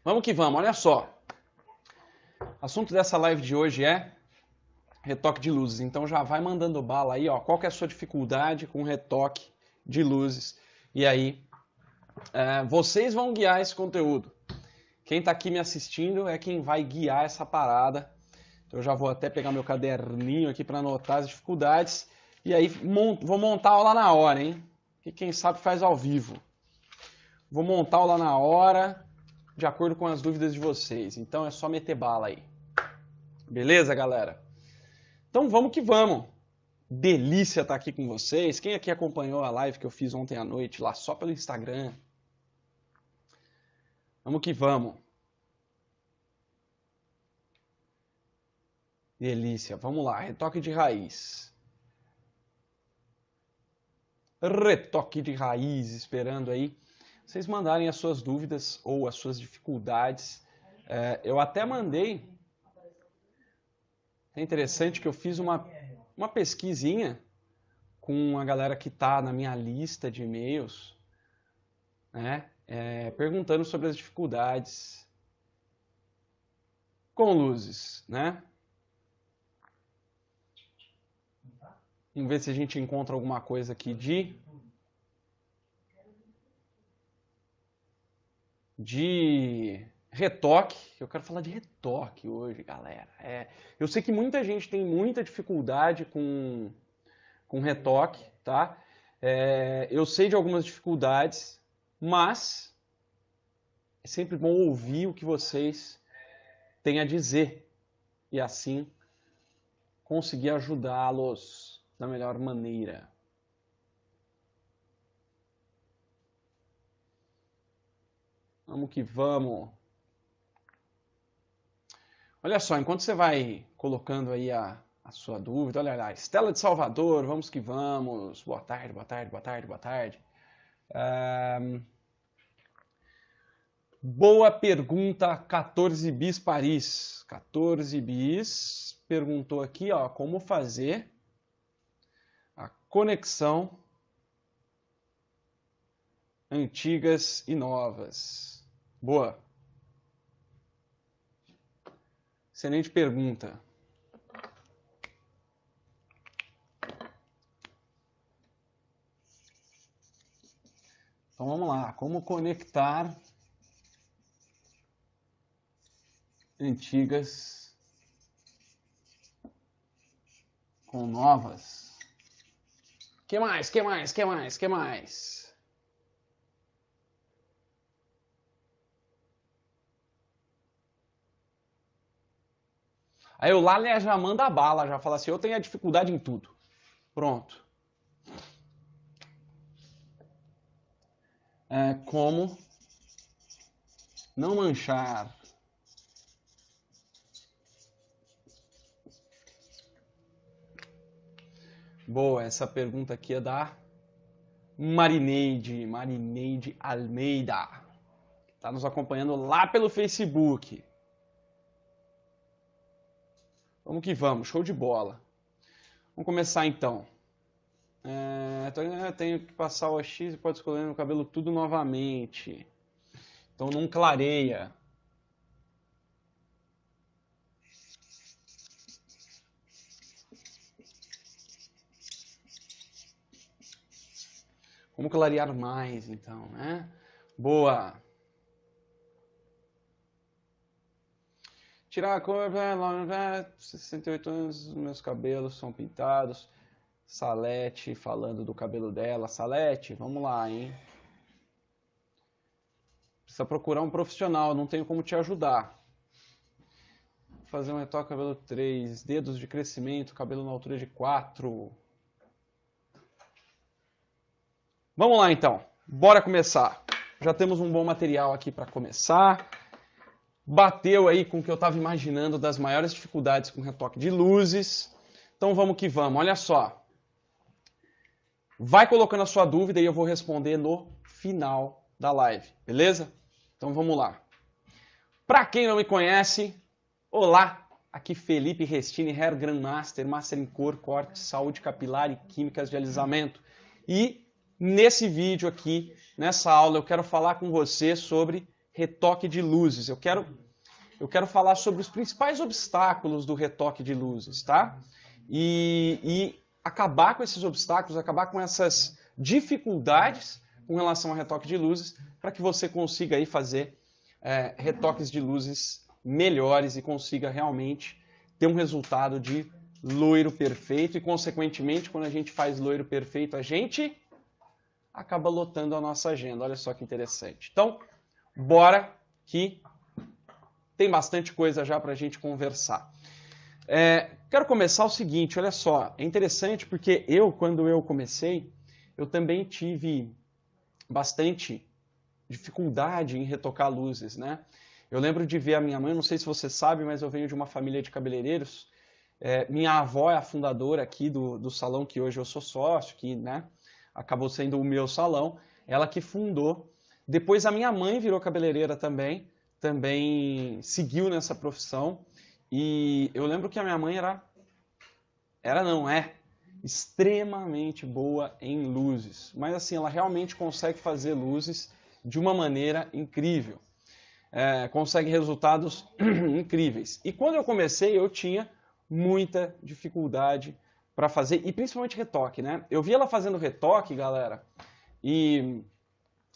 Vamos que vamos, olha só. O assunto dessa live de hoje é retoque de luzes. Então já vai mandando bala aí, ó. Qual que é a sua dificuldade com retoque de luzes? E aí, vocês vão guiar esse conteúdo. Quem está aqui me assistindo é quem vai guiar essa parada. Então eu já vou até pegar meu caderninho aqui para anotar as dificuldades. E aí vou montar a aula na hora, hein? Que quem sabe faz ao vivo. Vou montar a aula na hora, de acordo com as dúvidas de vocês. Então é só meter bala aí. Beleza, galera? Então vamos que vamos. Delícia estar aqui com vocês. Quem aqui acompanhou a live que eu fiz ontem à noite, lá só pelo Instagram? Vamos que vamos. Delícia. Vamos lá, retoque de raiz. Retoque de raiz, esperando aí vocês mandarem as suas dúvidas ou as suas dificuldades. Eu até mandei. É interessante que eu fiz uma pesquisinha com a galera que está na minha lista de e-mails, né? Perguntando sobre as dificuldades com luzes, né? Vamos ver se a gente encontra alguma coisa aqui de retoque. Eu quero falar de retoque hoje, galera. Eu sei que muita gente tem muita dificuldade com retoque, tá? Eu sei de algumas dificuldades, mas é sempre bom ouvir o que vocês têm a dizer e assim conseguir ajudá-los da melhor maneira. Vamos que vamos. Olha só, enquanto você vai colocando aí a sua dúvida, olha lá, Estela de Salvador, vamos que vamos. Boa tarde, boa tarde, boa tarde, boa tarde. Boa pergunta, 14 bis Paris. 14 bis perguntou aqui, ó, como fazer a conexão antigas e novas. Boa. Excelente pergunta. Então vamos lá, como conectar antigas com novas? Que mais? Que mais? Que mais? Que mais? Aí o Lália já manda a bala, já fala assim, eu tenho a dificuldade em tudo. Pronto. Como não manchar Boa, essa pergunta aqui é da Marineide Almeida. Está nos acompanhando lá pelo Facebook. Vamos que vamos, show de bola. Vamos começar então. Tenho que passar o AX e pode escolher no cabelo tudo novamente. Então não clareia. Como clarear mais, então, né? Boa. Tirar a cor, 68 anos, meus cabelos são pintados. Salete falando do cabelo dela. Salete, vamos lá, hein? Precisa procurar um profissional, não tenho como te ajudar. Fazer um retoque, cabelo 3, dedos de crescimento, cabelo na altura de 4. Vamos lá então, bora começar. Já temos um bom material aqui para começar. Bateu aí com o que eu estava imaginando das maiores dificuldades com retoque de luzes. Então vamos que vamos, olha só. Vai colocando a sua dúvida e eu vou responder no final da live, beleza? Então vamos lá. Para quem não me conhece, olá, aqui Felipe Restini, Hair Grandmaster, Master em Cor, Corte, Saúde Capilar e Químicas de Alisamento. E nesse vídeo aqui, nessa aula, eu quero falar com você sobre retoque de luzes. Eu quero falar sobre os principais obstáculos do retoque de luzes, tá? E acabar com esses obstáculos, acabar com essas dificuldades com relação ao retoque de luzes, para que você consiga aí fazer retoques de luzes melhores e consiga realmente ter um resultado de loiro perfeito. E, consequentemente, quando a gente faz loiro perfeito, a gente acaba lotando a nossa agenda. Olha só que interessante. Então, bora que tem bastante coisa já para a gente conversar. Quero começar o seguinte, olha só, é interessante porque quando eu comecei, eu também tive bastante dificuldade em retocar luzes, né? Eu lembro de ver a minha mãe, não sei se você sabe, mas eu venho de uma família de cabeleireiros. Minha avó é a fundadora aqui do salão que hoje eu sou sócio, que, né, acabou sendo o meu salão, ela que fundou. Depois a minha mãe virou cabeleireira também seguiu nessa profissão. E eu lembro que a minha mãe é extremamente boa em luzes. Mas assim, ela realmente consegue fazer luzes de uma maneira incrível. Consegue resultados incríveis. E quando eu comecei, eu tinha muita dificuldade para fazer, e principalmente retoque, né? Eu vi ela fazendo retoque, galera, e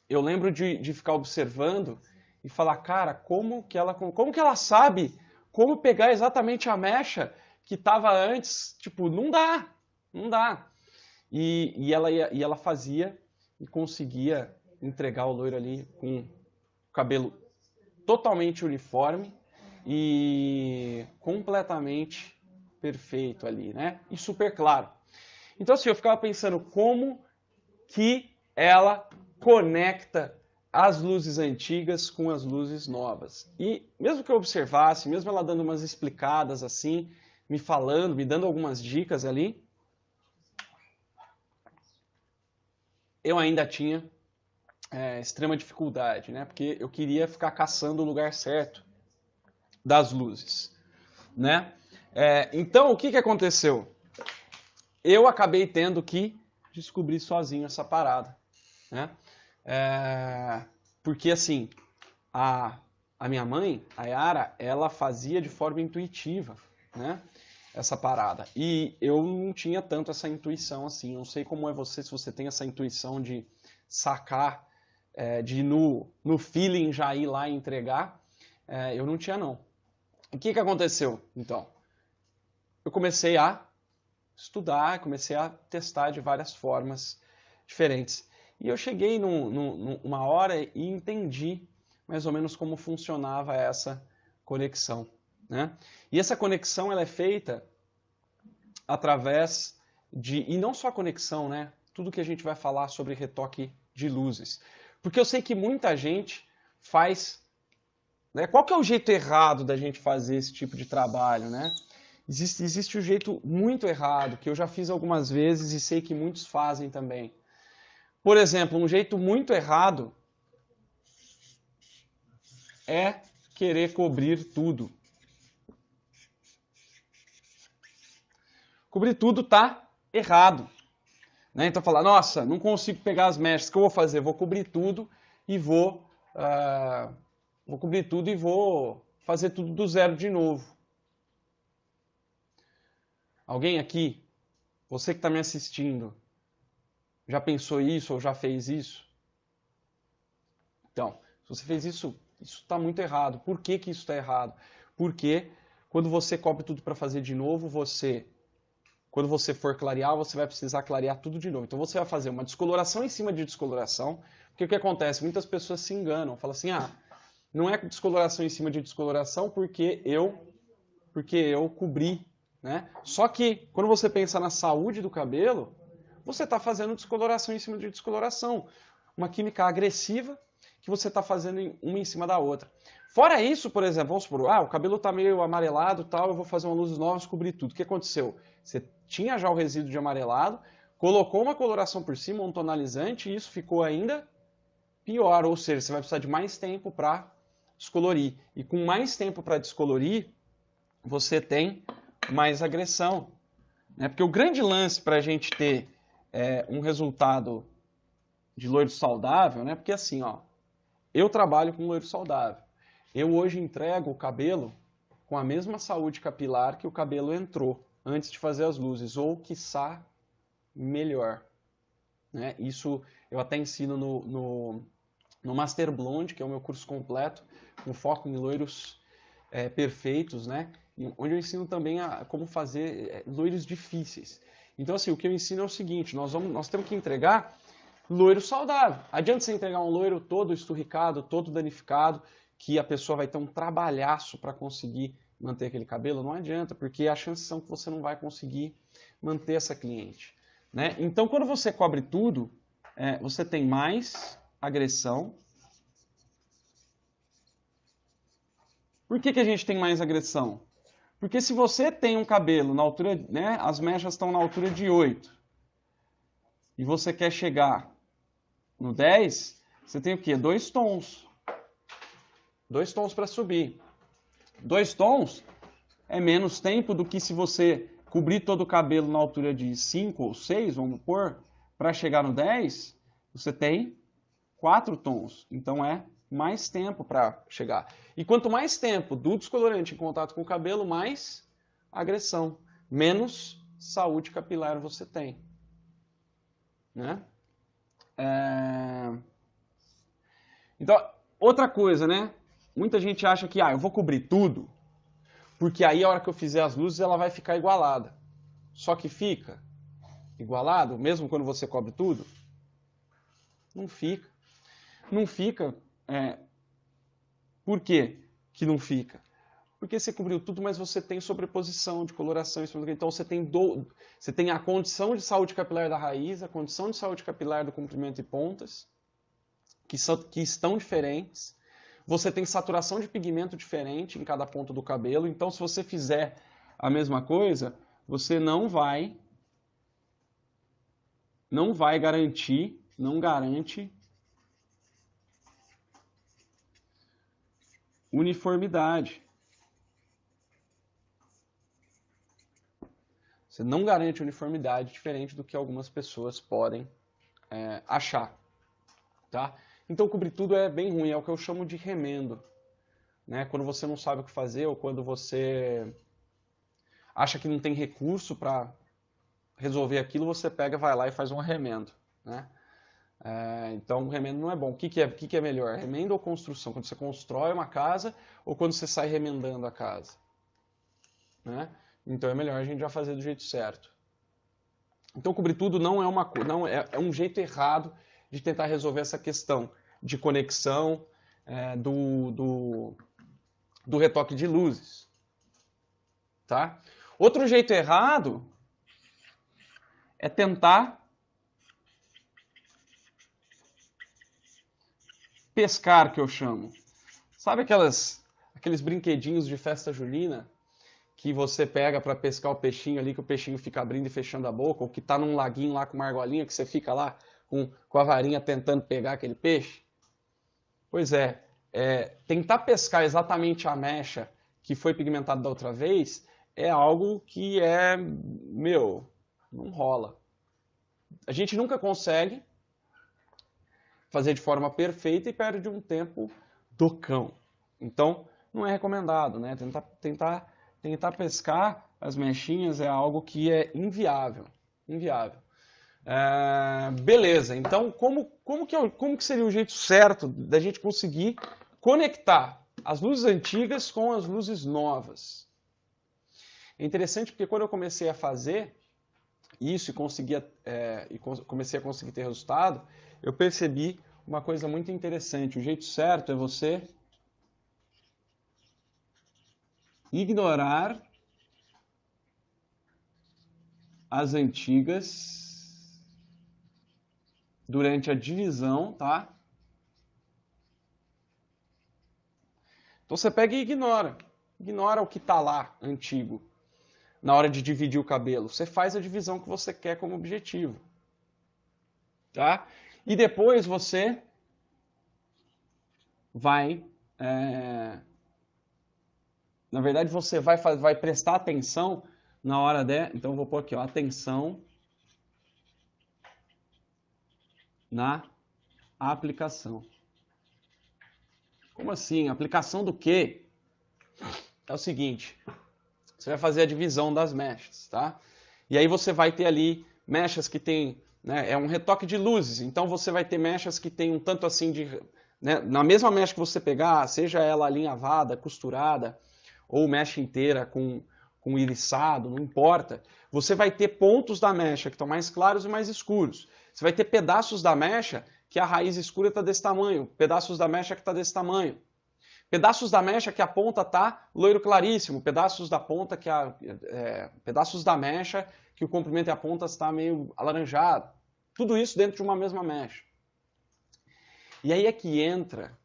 eu lembro de ficar observando e falar, cara, como que ela sabe como pegar exatamente a mecha que estava antes? Tipo, não dá. E ela fazia e conseguia entregar o loiro ali com o cabelo totalmente uniforme e completamente perfeito ali, né? E super claro. Então, assim, eu ficava pensando como que ela conecta as luzes antigas com as luzes novas. E mesmo que eu observasse, mesmo ela dando umas explicadas assim, me falando, me dando algumas dicas ali, eu ainda tinha extrema dificuldade, né? Porque eu queria ficar caçando o lugar certo das luzes, né? Então, o que aconteceu? Eu acabei tendo que descobrir sozinho essa parada, né? Porque, assim, a minha mãe, a Yara, ela fazia de forma intuitiva, né? Essa parada. E eu não tinha tanto essa intuição, assim. Eu não sei como é você, se você tem essa intuição de sacar, de ir no feeling já ir lá e entregar. Eu não tinha, não. O que aconteceu, então? Eu comecei a estudar, comecei a testar de várias formas diferentes. E eu cheguei numa hora e entendi mais ou menos como funcionava essa conexão, né? E essa conexão ela é feita através e não só a conexão, né? Tudo que a gente vai falar sobre retoque de luzes. Porque eu sei que muita gente faz, né? Qual que é o jeito errado da gente fazer esse tipo de trabalho, né? Existe um jeito muito errado, que eu já fiz algumas vezes e sei que muitos fazem também. Por exemplo, um jeito muito errado é querer cobrir tudo. Cobrir tudo tá errado, né? Então falar, nossa, não consigo pegar as mechas, o que eu vou fazer? Vou cobrir tudo e vou fazer tudo do zero de novo. Alguém aqui, você que está me assistindo, já pensou isso ou já fez isso? Então, se você fez isso, isso está muito errado. Por que isso está errado? Porque quando você cobre tudo para fazer de novo, quando você for clarear, você vai precisar clarear tudo de novo. Então você vai fazer uma descoloração em cima de descoloração, porque o que acontece? Muitas pessoas se enganam, falam assim, não é descoloração em cima de descoloração porque eu cobri, né? Só que quando você pensa na saúde do cabelo, você está fazendo descoloração em cima de descoloração. Uma química agressiva que você está fazendo uma em cima da outra. Fora isso, por exemplo, vamos supor, o cabelo está meio amarelado, tal, eu vou fazer uma luz nova, cobrir tudo. O que aconteceu? Você tinha já o resíduo de amarelado, colocou uma coloração por cima, um tonalizante, e isso ficou ainda pior. Ou seja, você vai precisar de mais tempo para descolorir. E com mais tempo para descolorir, você tem mais agressão, né? Porque o grande lance para a gente ter um resultado de loiro saudável, né? Porque assim, eu trabalho com loiro saudável. Eu hoje entrego o cabelo com a mesma saúde capilar que o cabelo entrou antes de fazer as luzes, ou quiçá melhor. Né? Isso eu até ensino no Master Blonde, que é o meu curso completo, com foco em loiros perfeitos, né? Onde eu ensino também como fazer loiros difíceis. Então, assim, o que eu ensino é o seguinte, nós temos que entregar loiro saudável. Adianta você entregar um loiro todo esturricado, todo danificado, que a pessoa vai ter um trabalhaço para conseguir manter aquele cabelo? Não adianta, porque as chances são que você não vai conseguir manter essa cliente. Né? Então, quando você cobre tudo, você tem mais agressão. Por que a gente tem mais agressão? Porque se você tem um cabelo na altura, né, as mechas estão na altura de 8, e você quer chegar no 10, você tem o quê? 2 tons. 2 tons para subir. 2 tons é menos tempo do que se você cobrir todo o cabelo na altura de 5 ou 6, vamos pôr, para chegar no 10, você tem 4 tons. Então é mais tempo para chegar. E quanto mais tempo do descolorante em contato com o cabelo, mais agressão, menos saúde capilar você tem. Né? Então, outra coisa, né? Muita gente acha que eu vou cobrir tudo, porque aí a hora que eu fizer as luzes ela vai ficar igualada. Só que fica igualado, mesmo quando você cobre tudo? Não fica. Não fica. Por quê que não fica? Porque você cobriu tudo, mas você tem sobreposição de coloração. Então você tem a condição de saúde capilar da raiz, a condição de saúde capilar do comprimento e pontas, que estão diferentes. Você tem saturação de pigmento diferente em cada ponto do cabelo. Então, se você fizer a mesma coisa, você não garante uniformidade. Você não garante uniformidade, diferente do que algumas pessoas podem achar. Tá? Então, cobrir tudo é bem ruim, é o que eu chamo de remendo. Né? Quando você não sabe o que fazer, ou quando você acha que não tem recurso para resolver aquilo, você pega, vai lá e faz um remendo. Né? Então, o remendo não é bom. O que é melhor? Remendo ou construção? Quando você constrói uma casa ou quando você sai remendando a casa? Né? Então, é melhor a gente já fazer do jeito certo. Então, cobrir tudo não é um jeito errado de tentar resolver essa questão de conexão do retoque de luzes. Tá? Outro jeito errado é tentar pescar, que eu chamo. Sabe aqueles brinquedinhos de festa junina que você pega para pescar o peixinho ali, que o peixinho fica abrindo e fechando a boca, ou que tá num laguinho lá com uma argolinha, que você fica lá com a varinha tentando pegar aquele peixe? Pois tentar pescar exatamente a mecha que foi pigmentada da outra vez é algo que não rola. A gente nunca consegue fazer de forma perfeita e perde um tempo do cão. Então, não é recomendado, né? Tentar pescar as mechinhas é algo que é inviável. Beleza, então como que seria o jeito certo da gente conseguir conectar as luzes antigas com as luzes novas? É interessante porque quando eu comecei a fazer isso e comecei a conseguir ter resultado, eu percebi uma coisa muito interessante. O jeito certo é você ignorar as antigas durante a divisão, tá? Então você pega e ignora o que está lá, antigo, na hora de dividir o cabelo. Você faz a divisão que você quer como objetivo, tá? E depois você vai... Na verdade, você vai prestar atenção na hora então eu vou pôr aqui, ó, atenção na aplicação. Como assim? Aplicação do quê? É o seguinte, você vai fazer a divisão das mechas, tá? E aí você vai ter ali mechas que tem, né, é um retoque de luzes, então você vai ter mechas que tem um tanto assim de, né, na mesma mecha que você pegar, seja ela alinhavada, costurada, ou mecha inteira com iriçado, não importa, você vai ter pontos da mecha que estão mais claros e mais escuros. Você vai ter pedaços da mecha que a raiz escura está desse tamanho, pedaços da mecha que está desse tamanho. Pedaços da mecha que a ponta está loiro claríssimo, pedaços da ponta que pedaços da mecha que o comprimento e a ponta está meio alaranjado. Tudo isso dentro de uma mesma mecha. E aí é que entra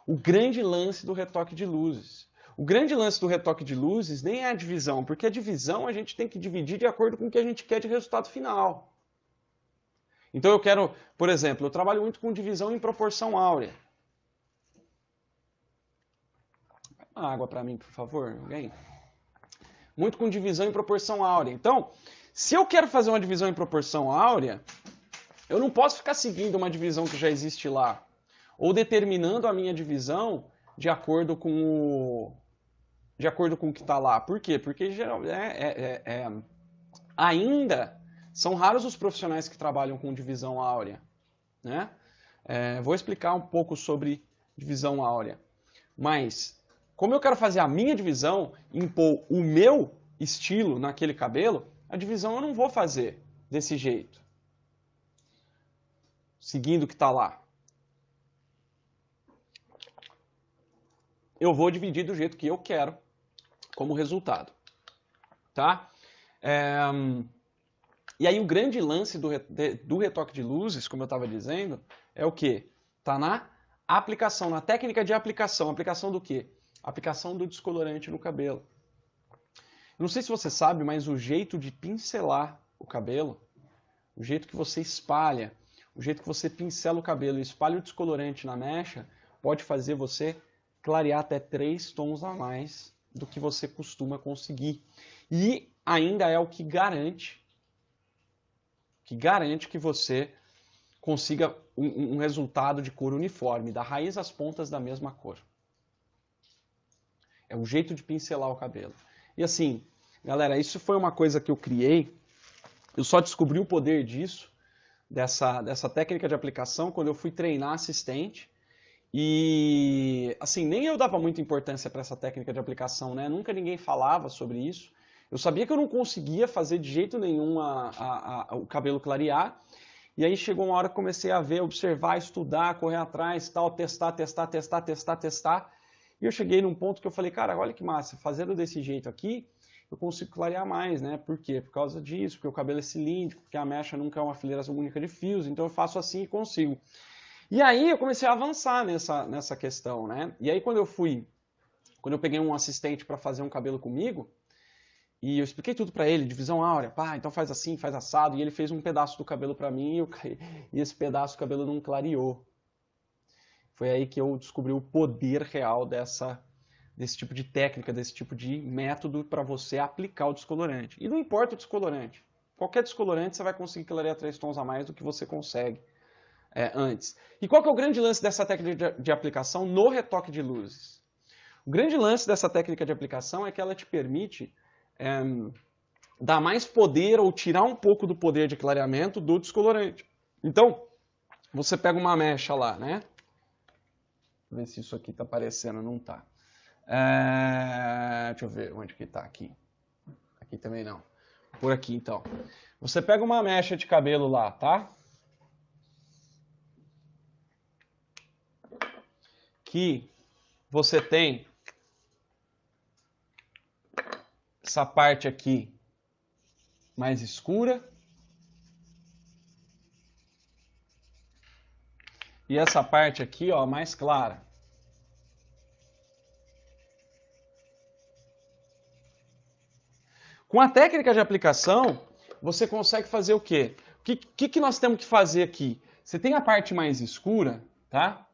o grande lance do retoque de luzes. O grande lance do retoque de luzes nem é a divisão, porque a divisão a gente tem que dividir de acordo com o que a gente quer de resultado final. Então eu quero, por exemplo, eu trabalho muito com divisão em proporção áurea. Uma água para mim, por favor, alguém? Muito com divisão em proporção áurea. Então, se eu quero fazer uma divisão em proporção áurea, eu não posso ficar seguindo uma divisão que já existe lá, ou determinando a minha divisão de acordo com o que está lá. Por quê? Porque ainda são raros os profissionais que trabalham com divisão áurea, né? Vou explicar um pouco sobre divisão áurea. Mas, como eu quero fazer a minha divisão, impor o meu estilo naquele cabelo, a divisão eu não vou fazer desse jeito, seguindo o que está lá. Eu vou dividir do jeito que eu quero como resultado, tá? E aí o grande lance do retoque de luzes, como eu estava dizendo, é o quê? Está na aplicação, na técnica de aplicação. Aplicação do quê? Aplicação do descolorante no cabelo. Não sei se você sabe, mas o jeito de pincelar o cabelo, o jeito que você espalha, o jeito que você pincela o cabelo e espalha o descolorante na mecha, pode fazer você clarear até 3 tons a mais do que você costuma conseguir. E ainda é o que garante que você consiga um resultado de cor uniforme, da raiz às pontas da mesma cor. É o jeito de pincelar o cabelo. E assim, galera, isso foi uma coisa que eu criei, eu só descobri o poder disso, dessa técnica de aplicação, quando eu fui treinar assistente. E, assim, nem eu dava muita importância para essa técnica de aplicação, né? Nunca ninguém falava sobre isso. Eu sabia que eu não conseguia fazer de jeito nenhum o cabelo clarear. E aí chegou uma hora que comecei a ver, observar, estudar, correr atrás, tal, testar. E eu cheguei num ponto que eu falei, cara, olha que massa, fazendo desse jeito aqui, eu consigo clarear mais, né? Por quê? Por causa disso, porque o cabelo é cilíndrico, porque a mecha nunca é uma fileira única de fios, então eu faço assim e consigo. E aí eu comecei a avançar nessa questão, né? E aí quando eu peguei um assistente para fazer um cabelo comigo, e eu expliquei tudo para ele, divisão áurea, pá, então faz assim, faz assado, e ele fez um pedaço do cabelo para mim, e esse pedaço do cabelo não clareou. Foi aí que eu descobri o poder real desse tipo de técnica, desse tipo de método para você aplicar o descolorante. E não importa o descolorante. Qualquer descolorante você vai conseguir clarear 3 tons a mais do que você consegue antes. E qual que é o grande lance dessa técnica de aplicação no retoque de luzes? O grande lance dessa técnica de aplicação é que ela te permite dar mais poder ou tirar um pouco do poder de clareamento do descolorante. Então, você pega uma mecha lá, né? Deixa eu ver se isso aqui está aparecendo, não está. Deixa eu ver onde que está aqui. Aqui também não. Por aqui, então. Você pega uma mecha de cabelo lá, tá? Que você tem essa parte aqui mais escura e essa parte aqui, ó, mais clara. Com a técnica de aplicação, você consegue fazer o quê? O que nós temos que fazer aqui? Você tem a parte mais escura, tá?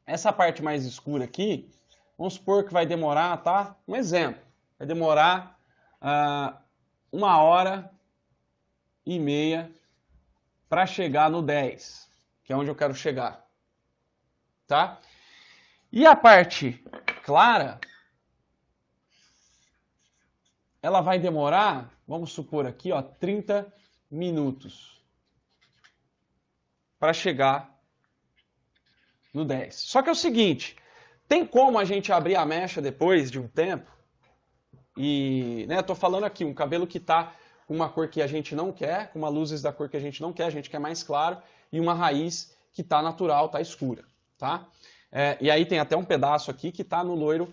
Essa parte mais escura aqui, vamos supor que vai demorar, tá? Um exemplo, vai demorar 1h30 para chegar no 10, que é onde eu quero chegar, tá? E a parte clara, ela vai demorar, vamos supor aqui, ó, 30 minutos para chegar no 10. Só que é o seguinte, tem como a gente abrir a mecha depois de um tempo? E, né, tô falando aqui, um cabelo que tá com uma cor que a gente não quer, com uma luzes da cor que a gente não quer, a gente quer mais claro, e uma raiz que tá natural, tá escura, tá? E aí tem até um pedaço aqui que tá no loiro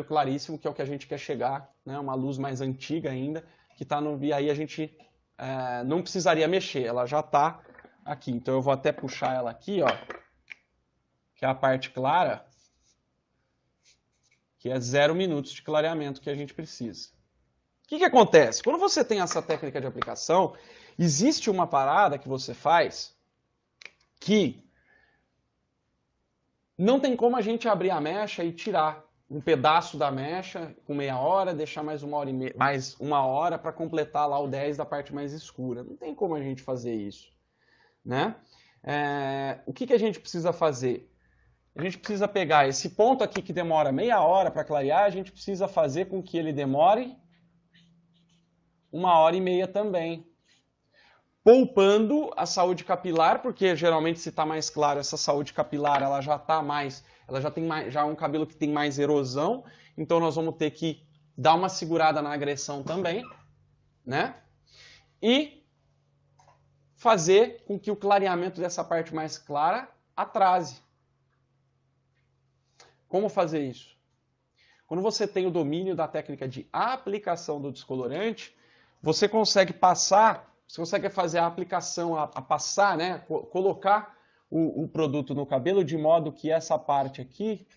claríssimo, que é o que a gente quer chegar, né? Uma luz mais antiga ainda, que tá no... E aí a gente não precisaria mexer, ela já tá aqui. Então eu vou até puxar ela aqui, ó, que é a parte clara, que é 0 minutos de clareamento que a gente precisa. O que acontece? Quando você tem essa técnica de aplicação, existe uma parada que você faz que não tem como a gente abrir a mecha e tirar um pedaço da mecha com meia hora, deixar mais uma hora e meia, mais uma hora para completar lá o 10 da parte mais escura. Não tem como a gente fazer isso, né? O que a gente precisa fazer? A gente precisa pegar esse ponto aqui que demora meia hora para clarear, a gente precisa fazer com que ele demore 1h30 também. Poupando a saúde capilar, porque geralmente se está mais claro, essa saúde capilar ela já tá mais, ela já tem mais, já é um cabelo que tem mais erosão, então nós vamos ter que dar uma segurada na agressão também, né? E fazer com que o clareamento dessa parte mais clara atrase. Como fazer isso? Quando você tem o domínio da técnica de aplicação do descolorante, você consegue passar, você consegue fazer a aplicação, a passar, né? Colocar o produto no cabelo de modo que essa parte aqui,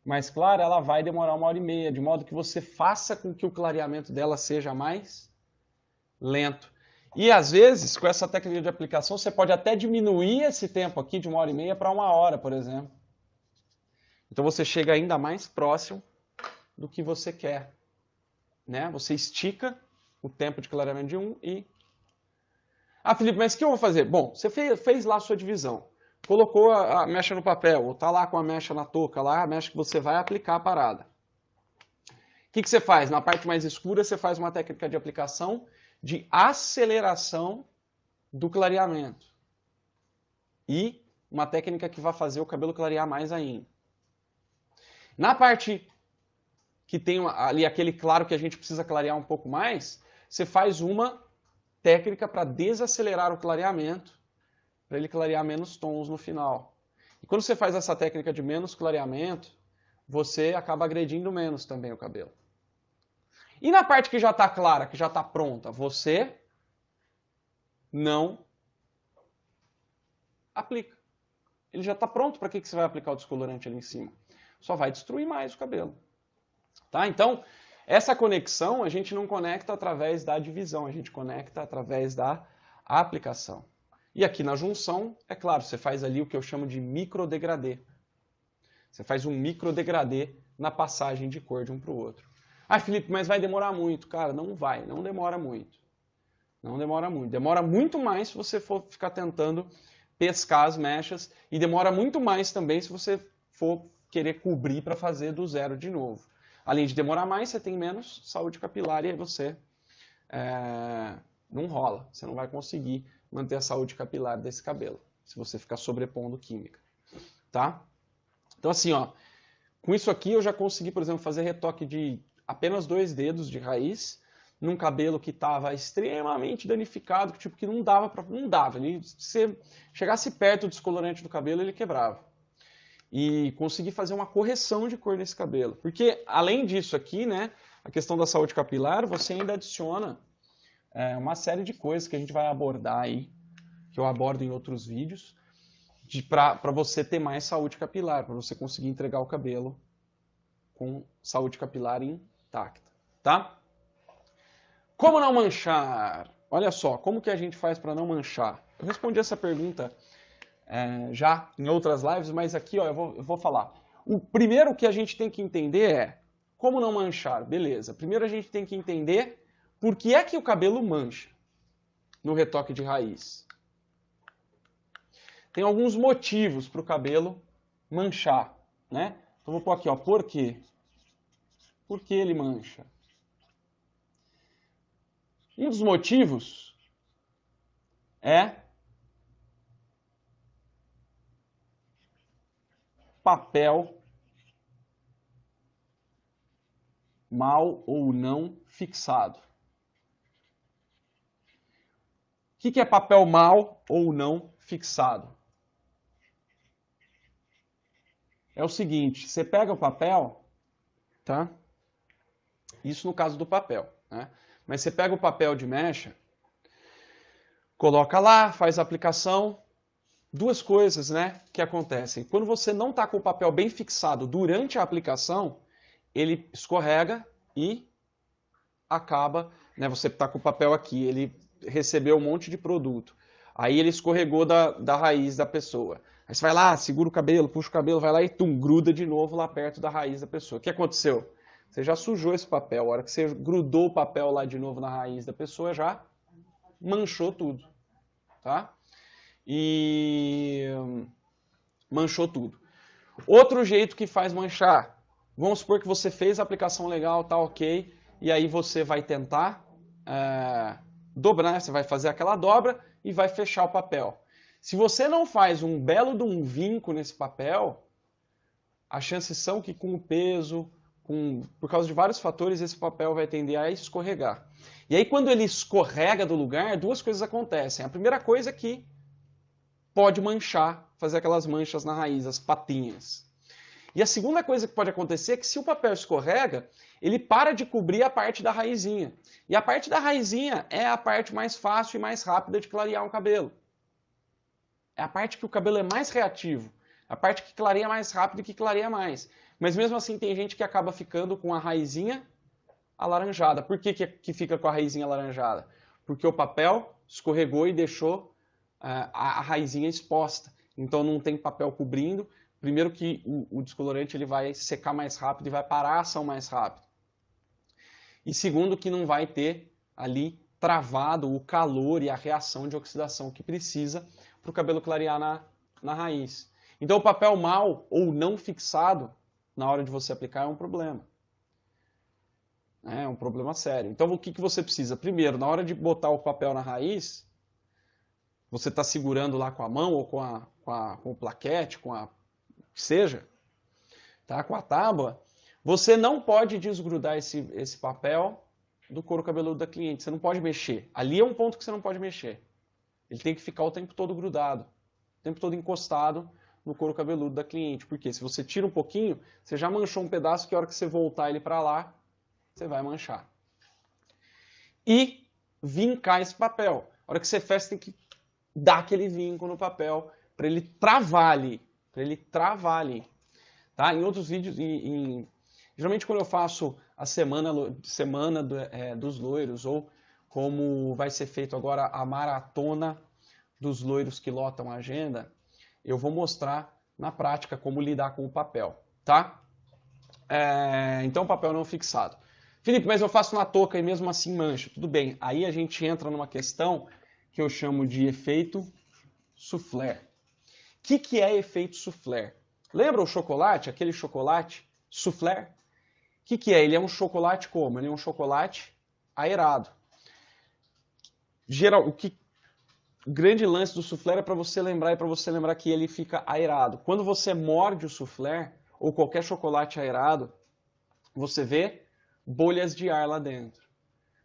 mais clara, ela vai demorar 1h30, de modo que você faça com que o clareamento dela seja mais lento. E às vezes, com essa técnica de aplicação, você pode até diminuir esse tempo aqui de 1h30 para 1 hora, por exemplo. Então você chega ainda mais próximo do que você quer, né? Você estica o tempo de clareamento de 1 e... Ah, Felipe, mas o que eu vou fazer? Bom, você fez lá a sua divisão, colocou a mecha no papel, ou tá lá com a mecha na touca, lá a mecha que você vai aplicar a parada. O que você faz? Na parte mais escura, você faz uma técnica de aplicação de aceleração do clareamento. E uma técnica que vai fazer o cabelo clarear mais ainda. Na parte que tem ali aquele claro que a gente precisa clarear um pouco mais, você faz uma técnica para desacelerar o clareamento, para ele clarear menos tons no final. E quando você faz essa técnica de menos clareamento, você acaba agredindo menos também o cabelo. E na parte que já está clara, que já está pronta, você não aplica. Ele já está pronto, para que você vai aplicar o descolorante ali em cima? Só vai destruir mais o cabelo. Tá? Então, essa conexão a gente não conecta através da divisão, a gente conecta através da aplicação. E aqui na junção, é claro, você faz ali o que eu chamo de microdegradê. Você faz um microdegradê na passagem de cor de um para o outro. Ah, Felipe, mas vai demorar muito. Cara, não vai, não demora muito. Não demora muito. Demora muito mais se você for ficar tentando pescar as mechas e demora muito mais também se você for querer cobrir para fazer do zero de novo. Além de demorar mais, você tem menos saúde capilar e aí você não rola. Você não vai conseguir manter a saúde capilar desse cabelo, se você ficar sobrepondo química. Tá? Então assim, ó, com isso aqui eu já consegui, por exemplo, fazer retoque de apenas 2 dedos de raiz num cabelo que estava extremamente danificado, que não dava. Se chegasse perto do descolorante do cabelo, ele quebrava. E consegui fazer uma correção de cor nesse cabelo. Porque, além disso aqui, né, a questão da saúde capilar, você ainda adiciona uma série de coisas que a gente vai abordar aí, que eu abordo em outros vídeos, para você ter mais saúde capilar, para você conseguir entregar o cabelo com saúde capilar intacta, tá? Como não manchar? Olha só, como que a gente faz para não manchar? Eu respondi essa pergunta já em outras lives, mas aqui ó, eu vou falar. O primeiro que a gente tem que entender é como não manchar. Beleza, primeiro a gente tem que entender por que é que o cabelo mancha no retoque de raiz. Tem alguns motivos para o cabelo manchar, né? Então vou pôr aqui, ó, por quê? Por que ele mancha? Um dos motivos é papel mal ou não fixado. O que é papel mal ou não fixado? É o seguinte, você pega o papel, tá? Isso no caso do papel, né? Mas você pega o papel de mecha, coloca lá, faz a aplicação. Duas coisas, né, que acontecem. Quando você não está com o papel bem fixado durante a aplicação, ele escorrega e acaba, né, você está com o papel aqui, ele recebeu um monte de produto. Aí ele escorregou da raiz da pessoa. Aí você vai lá, segura o cabelo, puxa o cabelo, vai lá e gruda de novo lá perto da raiz da pessoa. O que aconteceu? Você já sujou esse papel. A hora que você grudou o papel lá de novo na raiz da pessoa, já manchou tudo, tá? E manchou tudo. Outro jeito que faz manchar, vamos supor que você fez a aplicação legal, tá ok, e aí você vai tentar dobrar, você vai fazer aquela dobra e vai fechar o papel. Se você não faz um belo de um vinco nesse papel, as chances são que com o peso, por causa de vários fatores, esse papel vai tender a escorregar. E aí quando ele escorrega do lugar, duas coisas acontecem. A primeira coisa é que pode manchar, fazer aquelas manchas na raiz, as patinhas. E a segunda coisa que pode acontecer é que se o papel escorrega, ele para de cobrir a parte da raizinha. E a parte da raizinha é a parte mais fácil e mais rápida de clarear um cabelo. É a parte que o cabelo é mais reativo. A parte que clareia mais rápido e que clareia mais. Mas mesmo assim tem gente que acaba ficando com a raizinha alaranjada. Por que fica com a raizinha alaranjada? Porque o papel escorregou e deixou a raizinha exposta. Então não tem papel cobrindo. Primeiro que o descolorante ele vai secar mais rápido e vai parar a ação mais rápido. E segundo que não vai ter ali travado o calor e a reação de oxidação que precisa para o cabelo clarear na raiz. Então o papel mal ou não fixado na hora de você aplicar é um problema. É um problema sério. Então o que você precisa? Primeiro, na hora de botar o papel na raiz, você está segurando lá com a mão ou com o plaquete, com a que seja, tá? Com a tábua, você não pode desgrudar esse papel do couro cabeludo da cliente. Você não pode mexer. Ali é um ponto que você não pode mexer. Ele tem que ficar o tempo todo grudado, o tempo todo encostado no couro cabeludo da cliente. Porque se você tira um pouquinho, você já manchou um pedaço que a hora que você voltar ele para lá, você vai manchar. E vincar esse papel. A hora que você fecha, você tem que dar aquele vinco no papel para ele travar ali. Tá? Em outros vídeos, geralmente quando eu faço a semana dos loiros, ou como vai ser feito agora a maratona dos loiros que lotam a agenda, eu vou mostrar na prática como lidar com o papel, tá? Então, papel não fixado. Felipe, mas eu faço na touca e mesmo assim mancha. Tudo bem, aí a gente entra numa questão que eu chamo de efeito soufflé. O que é efeito soufflé? Lembra o chocolate, aquele chocolate soufflé? O que é? Ele é um chocolate como? Ele é um chocolate aerado. O grande lance do soufflé é para você lembrar que ele fica aerado. Quando você morde o soufflé ou qualquer chocolate aerado, você vê bolhas de ar lá dentro.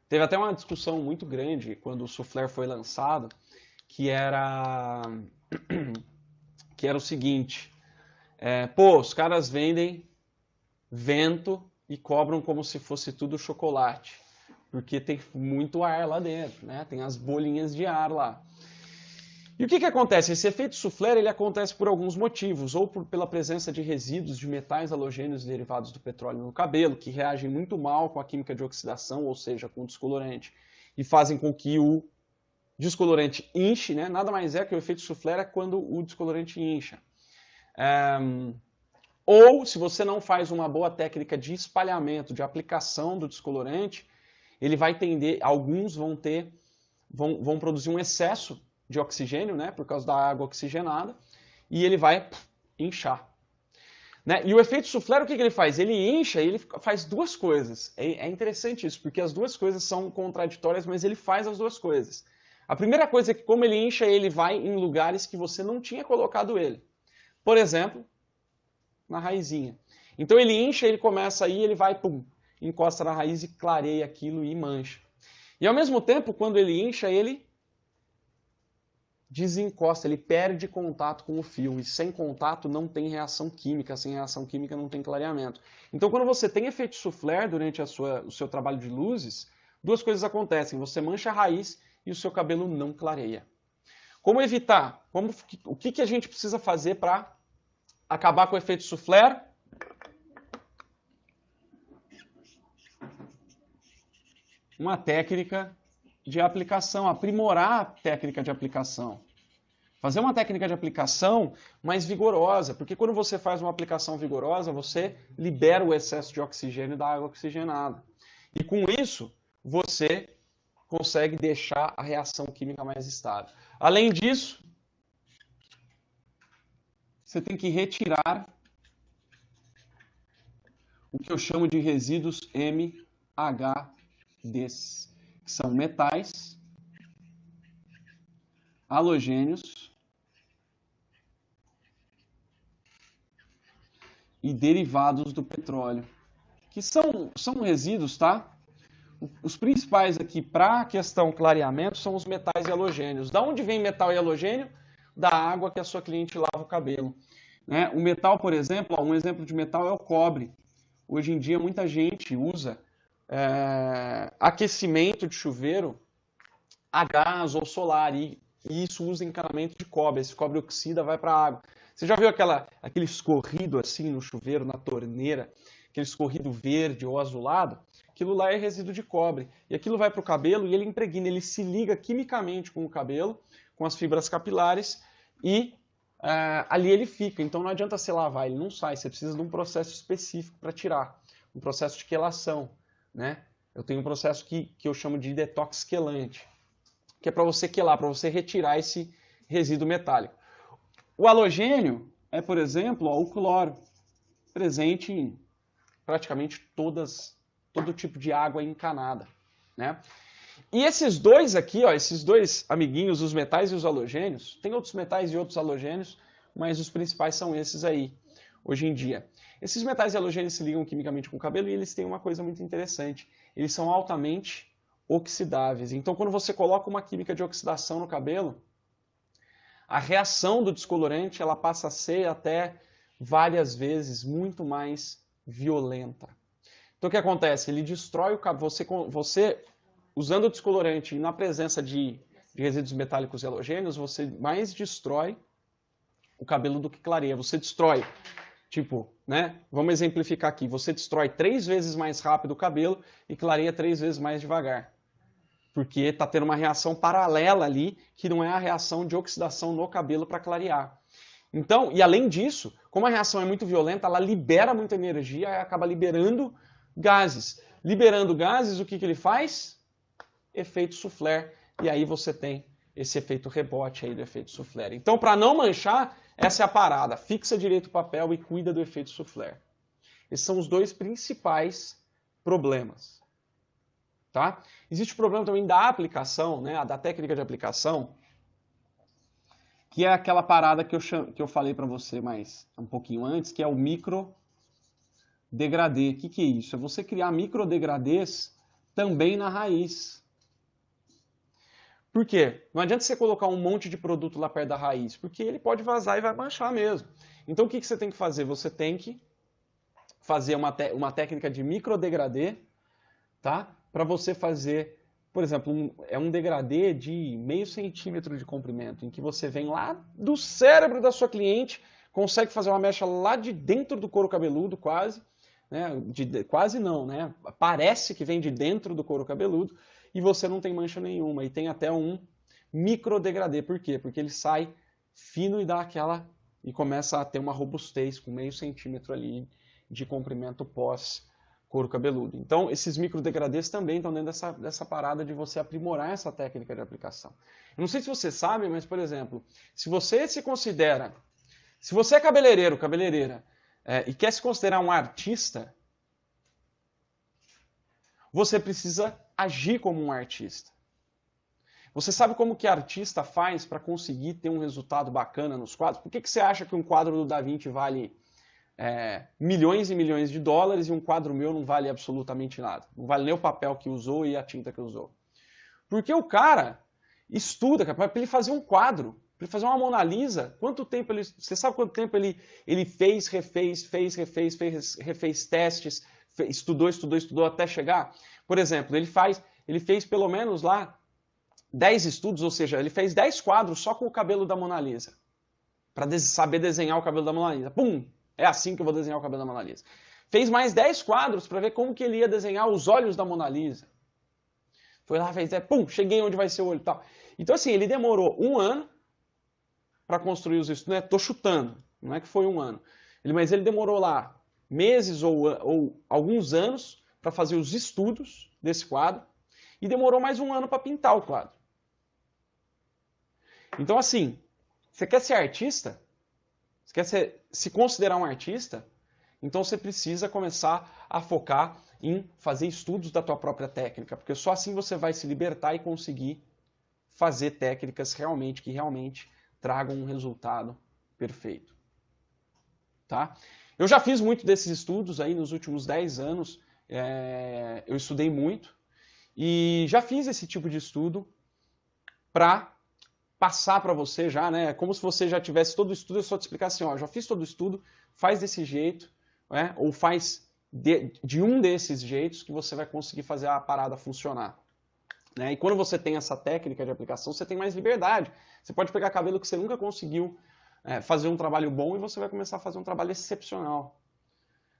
Teve até uma discussão muito grande quando o soufflé foi lançado, que era o seguinte, os caras vendem vento e cobram como se fosse tudo chocolate, porque tem muito ar lá dentro, né? Tem as bolinhas de ar lá. E o que acontece? Esse efeito soufflé ele acontece por alguns motivos, ou pela presença de resíduos de metais halogênios derivados do petróleo no cabelo, que reagem muito mal com a química de oxidação, ou seja, com o descolorante, e fazem com que o descolorante inche, né? Nada mais é que o efeito soufflé é quando o descolorante incha. Ou, se você não faz uma boa técnica de espalhamento, de aplicação do descolorante, ele vai tender, alguns vão produzir um excesso de oxigênio, né, por causa da água oxigenada, e ele vai inchar. Né? E o efeito soufflé, o que ele faz? Ele incha e ele faz duas coisas. É interessante isso, porque as duas coisas são contraditórias, mas ele faz as duas coisas. A primeira coisa é que, como ele incha, ele vai em lugares que você não tinha colocado ele. Por exemplo, na raizinha. Então ele incha, ele começa aí, ele vai, pum, encosta na raiz e clareia aquilo e mancha. E ao mesmo tempo, quando ele incha, ele desencosta, ele perde contato com o fio. E sem contato não tem reação química, sem reação química não tem clareamento. Então quando você tem efeito soufflé durante o seu trabalho de luzes, duas coisas acontecem. Você mancha a raiz e o seu cabelo não clareia. Como evitar? O que a gente precisa fazer para acabar com o efeito soufflé? Uma técnica de aplicação, aprimorar a técnica de aplicação. Fazer uma técnica de aplicação mais vigorosa, porque quando você faz uma aplicação vigorosa, você libera o excesso de oxigênio da água oxigenada. E com isso, você consegue deixar a reação química mais estável. Além disso, você tem que retirar o que eu chamo de resíduos MHDs, que são metais, halogênios e derivados do petróleo, que são resíduos, tá? Os principais aqui para a questão clareamento são os metais e halogênios. Da onde vem metal e halogênio? Da água que a sua cliente lava o cabelo. Né? O metal, por exemplo, um exemplo de metal é o cobre. Hoje em dia muita gente usa aquecimento de chuveiro a gás ou solar e isso usa encanamento de cobre. Esse cobre oxida, vai para a água. Você já viu aquele escorrido assim no chuveiro, na torneira? Aquele escorrido verde ou azulado? Aquilo lá é resíduo de cobre. E aquilo vai para o cabelo e ele impregna, ele se liga quimicamente com o cabelo, com as fibras capilares e ali ele fica. Então não adianta você lavar, ele não sai. Você precisa de um processo específico para tirar. Um processo de quelação. Né? Eu tenho um processo que eu chamo de detox quelante, que é para você quelar, para você retirar esse resíduo metálico. O halogênio é, por exemplo, o cloro, presente em praticamente todo tipo de água encanada. Né? E esses dois aqui, ó, esses dois amiguinhos, os metais e os halogênios, tem outros metais e outros halogênios, mas os principais são esses aí, hoje em dia. Esses metais e halogênios se ligam quimicamente com o cabelo e eles têm uma coisa muito interessante. Eles são altamente oxidáveis. Então, quando você coloca uma química de oxidação no cabelo, a reação do descolorante ela passa a ser até várias vezes muito mais violenta. Então, o que acontece? Ele destrói o cabelo. Você usando o descolorante e na presença de resíduos metálicos e halogênios, você mais destrói o cabelo do que clareia. Você destrói, tipo, né? Vamos exemplificar aqui. Você destrói 3 vezes mais rápido o cabelo e clareia 3 vezes mais devagar. Porque está tendo uma reação paralela ali, que não é a reação de oxidação no cabelo para clarear. Então, e além disso, como a reação é muito violenta, ela libera muita energia e acaba liberando gases. Liberando gases, o que ele faz? Efeito soufflé. E aí você tem esse efeito rebote aí do efeito soufflé. Então, para não manchar, essa é a parada. Fixa direito o papel e cuida do efeito soufflé. Esses são os dois principais problemas. Tá? Existe o problema também da aplicação, né? Da técnica de aplicação, que é aquela parada que eu falei para você mais um pouquinho antes, que é o micro degradê. O que é isso? É você criar micro degradês também na raiz. Por quê? Não adianta você colocar um monte de produto lá perto da raiz, porque ele pode vazar e vai manchar mesmo. Então o que você tem que fazer? Você tem que fazer uma técnica de micro degradê, tá? Para você fazer, por exemplo, um degradê de meio centímetro de comprimento, em que você vem lá do cérebro da sua cliente, consegue fazer uma mecha lá de dentro do couro cabeludo, quase, né? Quase não, né? Parece que vem de dentro do couro cabeludo, e você não tem mancha nenhuma, e tem até um micro degradê. Por quê? Porque ele sai fino e dá aquela, e começa a ter uma robustez com meio centímetro ali de comprimento pós couro cabeludo. Então, esses microdegradês também estão dentro dessa parada de você aprimorar essa técnica de aplicação. Eu não sei se você sabe, mas, por exemplo, se você se considera, se você é cabeleireiro, cabeleireira, e quer se considerar um artista, você precisa agir como um artista. Você sabe como que artista faz para conseguir ter um resultado bacana nos quadros? Por que você acha que um quadro do Da Vinci vale milhões e milhões de dólares e um quadro meu não vale absolutamente nada? Não vale nem o papel que usou e a tinta que usou. Porque o cara estuda, para ele fazer um quadro, para ele fazer uma Mona Lisa, quanto tempo ele... Você sabe quanto tempo ele fez, refez testes, estudou até chegar? Por exemplo, ele fez pelo menos lá 10 estudos, ou seja, ele fez 10 quadros só com o cabelo da Mona Lisa. Para saber desenhar o cabelo da Mona Lisa. Pum! É assim que eu vou desenhar o cabelo da Mona Lisa. Fez mais 10 quadros para ver como que ele ia desenhar os olhos da Mona Lisa. Foi lá, fez, pum, cheguei onde vai ser o olho e tal. Então assim, ele demorou 1 ano para construir os estudos. Tô chutando, não é que foi 1 ano. Mas ele demorou lá meses ou alguns anos para fazer os estudos desse quadro. E demorou mais 1 ano para pintar o quadro. Então assim, você quer ser artista? Você quer se considerar um artista? Então você precisa começar a focar em fazer estudos da tua própria técnica, porque só assim você vai se libertar e conseguir fazer técnicas que realmente tragam um resultado perfeito. Tá? Eu já fiz muito desses estudos aí nos últimos 10 anos, eu estudei muito e já fiz esse tipo de estudo para passar para você já, né? É como se você já tivesse todo o estudo, eu só te explicar assim, ó, já fiz todo o estudo, faz desse jeito, né? Ou faz de um desses jeitos que você vai conseguir fazer a parada funcionar. Né? E quando você tem essa técnica de aplicação, você tem mais liberdade. Você pode pegar cabelo que você nunca conseguiu fazer um trabalho bom e você vai começar a fazer um trabalho excepcional.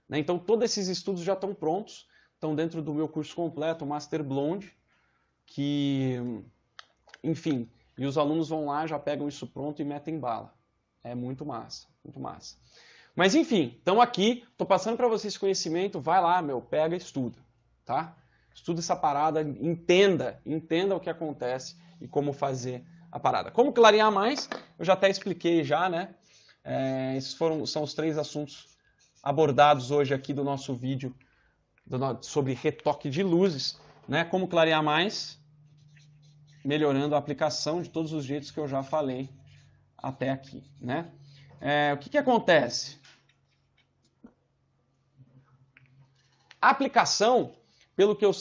Né? Então, todos esses estudos já estão prontos, estão dentro do meu curso completo, o Master Blonde, que, enfim... E os alunos vão lá, já pegam isso pronto e metem bala. É muito massa, muito massa. Mas enfim, estamos aqui, estou passando para vocês esse conhecimento, vai lá, pega e estuda, tá? Estuda essa parada, entenda o que acontece e como fazer a parada. Como clarear mais, eu já até expliquei já, né? Esses são os 3 assuntos abordados hoje aqui do nosso vídeo sobre retoque de luzes, né? Como clarear mais... melhorando a aplicação de todos os jeitos que eu já falei até aqui, né? O que acontece? A aplicação, pelo que eu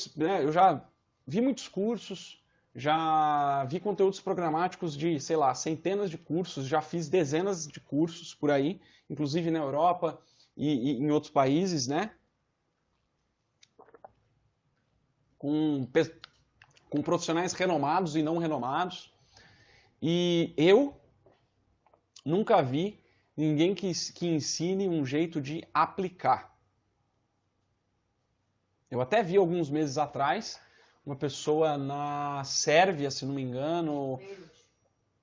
já vi muitos cursos, já vi conteúdos programáticos de, sei lá, centenas de cursos, já fiz dezenas de cursos por aí, inclusive na Europa e em outros países, né? Com profissionais renomados e não renomados. E eu nunca vi ninguém que ensine um jeito de aplicar. Eu até vi alguns meses atrás uma pessoa na Sérvia, se não me engano,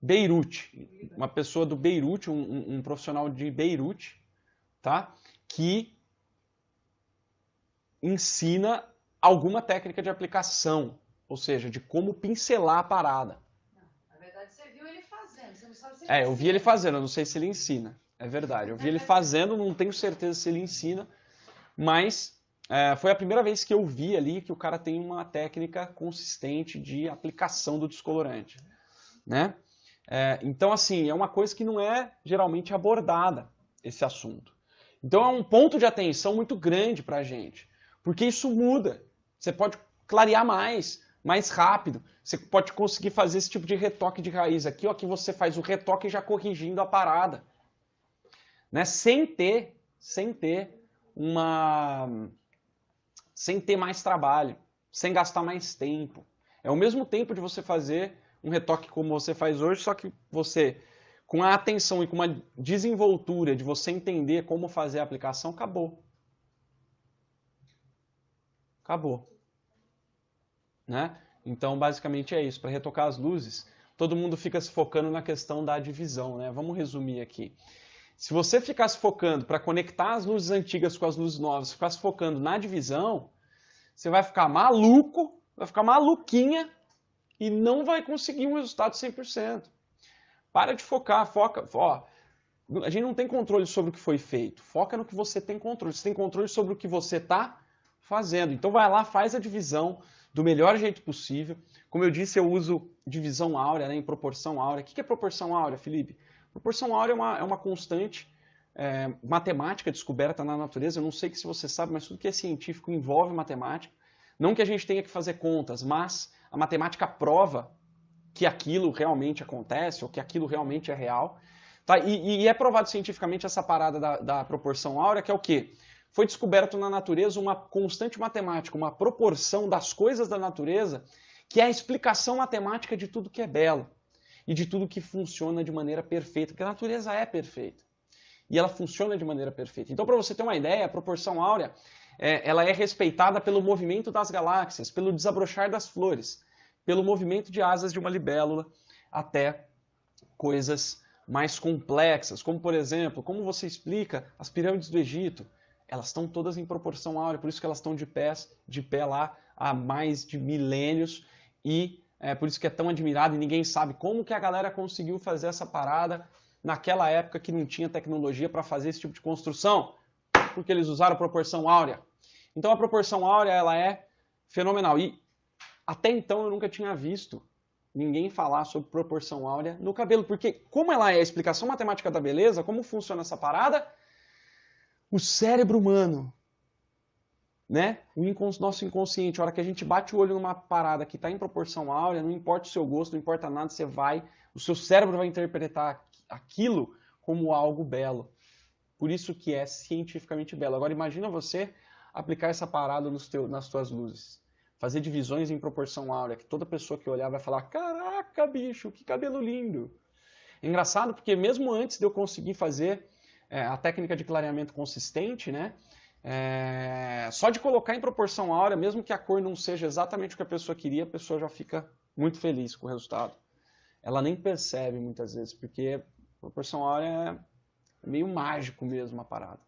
Beirute, uma pessoa do Beirute, um profissional de Beirute, tá? Que ensina alguma técnica de aplicação, ou seja, de como pincelar a parada. Na verdade, você viu ele fazendo, você não sabe se ele eu vi ele fazendo, eu não sei se ele ensina. É verdade, eu vi ele fazendo, não tenho certeza se ele ensina, mas foi a primeira vez que eu vi ali que o cara tem uma técnica consistente de aplicação do descolorante. Né? Então, assim, é uma coisa que não é geralmente abordada, esse assunto. Então, é um ponto de atenção muito grande para a gente, porque isso muda. Você pode clarear mais rápido. Você pode conseguir fazer esse tipo de retoque de raiz aqui, ó, que você faz o retoque já corrigindo a parada. Né? Sem ter mais trabalho, sem gastar mais tempo. É o mesmo tempo de você fazer um retoque como você faz hoje, só que você, com a atenção e com uma desenvoltura de você entender como fazer a aplicação, acabou. Acabou. Né? Então, basicamente é isso. Para retocar as luzes, todo mundo fica se focando na questão da divisão. Né? Vamos resumir aqui. Se você ficar se focando para conectar as luzes antigas com as luzes novas, ficar se focando na divisão, você vai ficar maluco, vai ficar maluquinha e não vai conseguir um resultado 100%. Para de focar, foca. Ó, A gente não tem controle sobre o que foi feito. Foca no que você tem controle. Você tem controle sobre o que você está fazendo. Então vai lá, faz a divisão do melhor jeito possível. Como eu disse, eu uso divisão áurea, né, em proporção áurea. O que é proporção áurea, Felipe? Proporção áurea é uma constante matemática descoberta na natureza. Eu não sei se você sabe, mas tudo que é científico envolve matemática. Não que a gente tenha que fazer contas, mas a matemática prova que aquilo realmente acontece, ou que aquilo realmente é real. Tá? E é provado cientificamente essa parada da proporção áurea, que é o quê? Foi descoberto na natureza uma constante matemática, uma proporção das coisas da natureza, que é a explicação matemática de tudo que é belo e de tudo que funciona de maneira perfeita, porque a natureza é perfeita e ela funciona de maneira perfeita. Então, para você ter uma ideia, a proporção áurea ela é respeitada pelo movimento das galáxias, pelo desabrochar das flores, pelo movimento de asas de uma libélula, até coisas mais complexas, como, por exemplo, como você explica as pirâmides do Egito. Elas estão todas em proporção áurea, por isso que elas estão de pé lá há mais de milênios, e por isso que é tão admirado, e ninguém sabe como que a galera conseguiu fazer essa parada naquela época que não tinha tecnologia para fazer esse tipo de construção, porque eles usaram a proporção áurea. Então a proporção áurea ela é fenomenal, e até então eu nunca tinha visto ninguém falar sobre proporção áurea no cabelo, porque como ela é a explicação matemática da beleza, como funciona essa parada? O cérebro humano, né? Nosso inconsciente, a hora que a gente bate o olho numa parada que está em proporção áurea, não importa o seu gosto, não importa nada, o seu cérebro vai interpretar aquilo como algo belo. Por isso que é cientificamente belo. Agora imagina você aplicar essa parada nas tuas luzes. Fazer divisões em proporção áurea, que toda pessoa que olhar vai falar, caraca, bicho, que cabelo lindo. É engraçado porque mesmo antes de eu conseguir fazer a técnica de clareamento consistente, né? Só de colocar em proporção áurea, mesmo que a cor não seja exatamente o que a pessoa queria, a pessoa já fica muito feliz com o resultado. Ela nem percebe muitas vezes, porque proporção áurea é meio mágico mesmo a parada.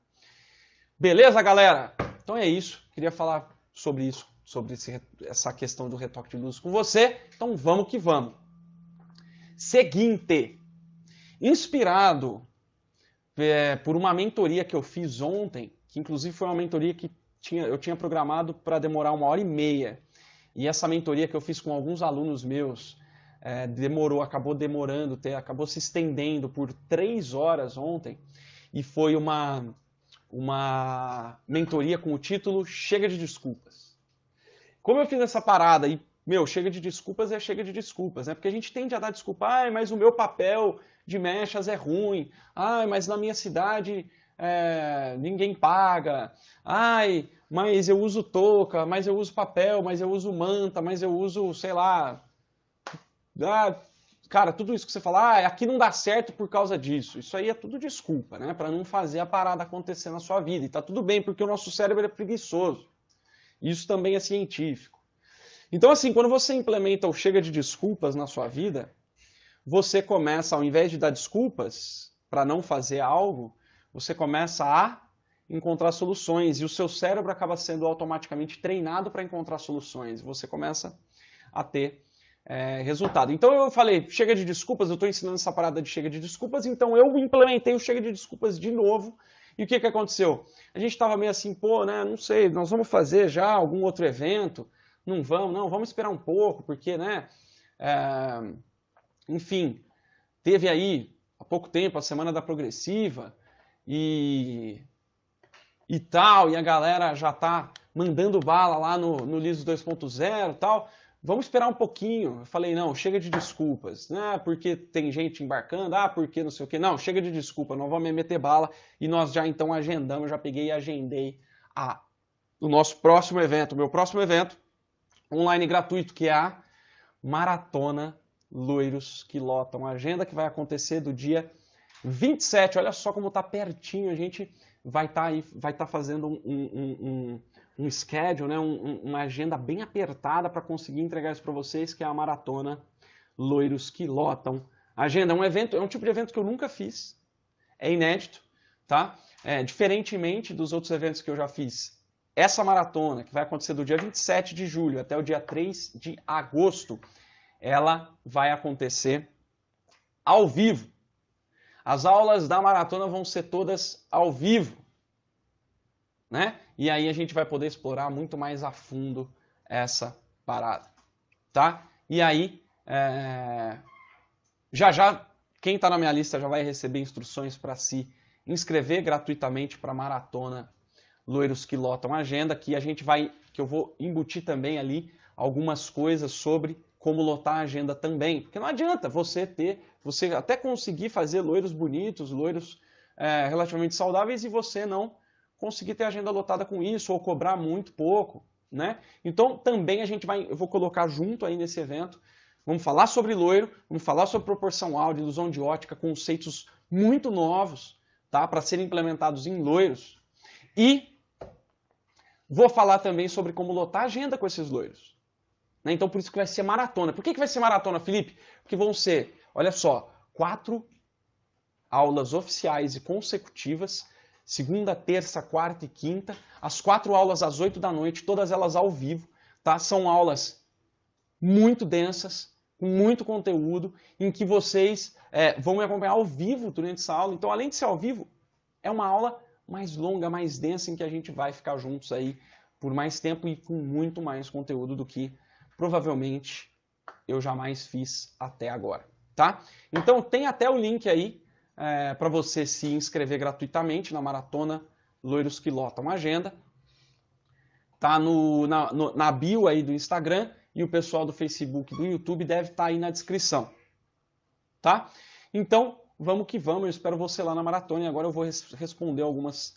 Beleza, galera? Então é isso. Queria falar sobre isso, sobre essa questão do retoque de luz com você. Então vamos que vamos. Seguinte, inspirado por uma mentoria que eu fiz ontem, que inclusive foi uma mentoria que eu tinha programado para demorar 1h30. E essa mentoria que eu fiz com alguns alunos meus acabou se estendendo por 3 horas ontem. E foi uma mentoria com o título Chega de Desculpas. Como eu fiz essa parada e, chega de desculpas é chega de desculpas, né? Porque a gente tende a dar desculpa, mas o meu papel de mechas é ruim, mas na minha cidade ninguém paga, mas eu uso touca, mas eu uso papel, mas eu uso manta, mas eu uso, sei lá, cara, tudo isso que você fala, aqui não dá certo por causa disso, isso aí é tudo desculpa, né, para não fazer a parada acontecer na sua vida, e tá tudo bem, porque o nosso cérebro é preguiçoso, isso também é científico. Então assim, quando você implementa o chega de desculpas na sua vida, você começa, ao invés de dar desculpas para não fazer algo, você começa a encontrar soluções e o seu cérebro acaba sendo automaticamente treinado para encontrar soluções. Você começa a ter resultado. Então eu falei, chega de desculpas, eu estou ensinando essa parada de chega de desculpas, então eu implementei o chega de desculpas de novo. E o que aconteceu? A gente estava meio assim, né, não sei, nós vamos fazer já algum outro evento? Não, vamos esperar um pouco, porque, né, enfim, teve aí há pouco tempo a Semana da Progressiva e tal, e a galera já tá mandando bala lá no Liso 2.0 e tal. Vamos esperar um pouquinho. Eu falei, não, chega de desculpas, né? Porque tem gente embarcando, porque não sei o quê. Não, chega de desculpa, não vamos meter bala. E nós já então agendamos, já peguei e agendei o nosso próximo evento, o meu próximo evento online gratuito, que é a Maratona Loiros que Lotam. A agenda que vai acontecer do dia 27, olha só como tá pertinho, a gente vai estar fazendo um schedule, né? Uma agenda bem apertada para conseguir entregar isso para vocês, que é a Maratona Loiros que Lotam. A agenda é um tipo de evento que eu nunca fiz, é inédito, tá? Diferentemente dos outros eventos que eu já fiz, essa maratona, que vai acontecer do dia 27 de julho até o dia 3 de agosto, ela vai acontecer ao vivo. As aulas da maratona vão ser todas ao vivo, né? E aí a gente vai poder explorar muito mais a fundo essa parada, tá? E aí, já, quem está na minha lista já vai receber instruções para se inscrever gratuitamente para a maratona Loiros que Lotam Agenda, que eu vou embutir também ali algumas coisas sobre como lotar a agenda também. Porque não adianta você até conseguir fazer loiros bonitos, loiros relativamente saudáveis e você não conseguir ter a agenda lotada com isso ou cobrar muito pouco, né? Então também eu vou colocar junto aí nesse evento, vamos falar sobre loiro, vamos falar sobre proporção áurea, ilusão de ótica, conceitos muito novos, tá? Para serem implementados em loiros. E vou falar também sobre como lotar a agenda com esses loiros. Né? Então por isso que vai ser maratona. Por que vai ser maratona, Felipe? Porque vão ser, olha só, 4 aulas oficiais e consecutivas, segunda, terça, quarta e quinta, as 4 aulas às 8 da noite, todas elas ao vivo, tá? São aulas muito densas, com muito conteúdo, em que vocês vão me acompanhar ao vivo durante essa aula. Então, além de ser ao vivo, é uma aula mais longa, mais densa, em que a gente vai ficar juntos aí por mais tempo e com muito mais conteúdo do que provavelmente eu jamais fiz até agora, tá? Então, tem até o link aí para você se inscrever gratuitamente na maratona Loiros que Lotam Agenda. Tá na bio aí do Instagram e o pessoal do Facebook e do YouTube deve estar aí na descrição, tá? Então, vamos que vamos, eu espero você lá na maratona e agora eu vou responder algumas